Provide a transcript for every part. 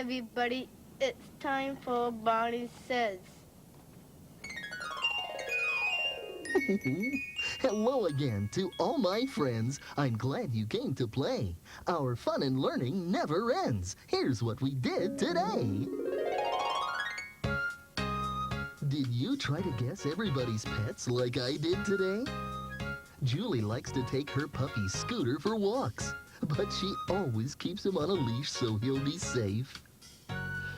everybody. It's time for Bonnie Says. Hello again to all my friends. I'm glad you came to play. Our fun and learning never ends. Here's what we did today. Did you try to guess everybody's pets like I did today? Julie likes to take her puppy Scooter for walks, but she always keeps him on a leash so he'll be safe.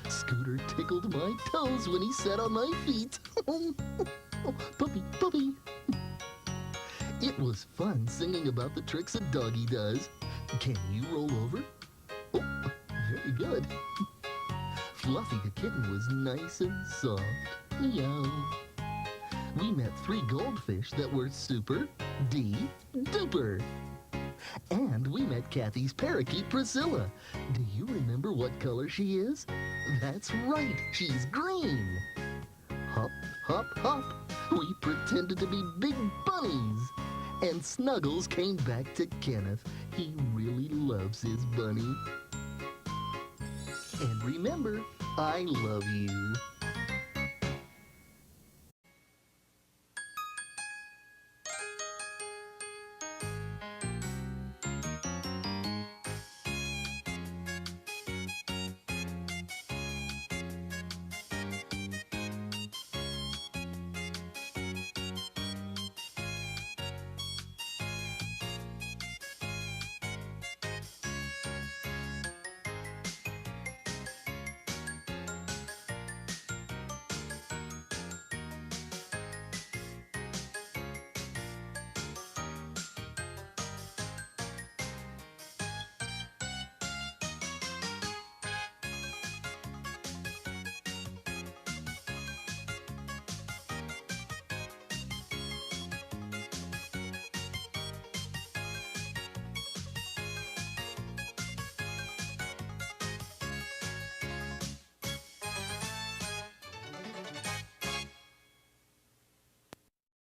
Scooter tickled my toes when he sat on my feet. Puppy, puppy. It was fun singing about the tricks a doggy does. Can you roll over? Oh, very good. Fluffy the kitten was nice and soft. Meow. We met 3 goldfish that were super duper. And we met Kathy's parakeet Priscilla. Do you remember what color she is? That's right, she's green. Hop, hop, hop. We pretended to be big bunnies. And Snuggles came back to Kenneth. He really loves his bunny. And remember, I love you.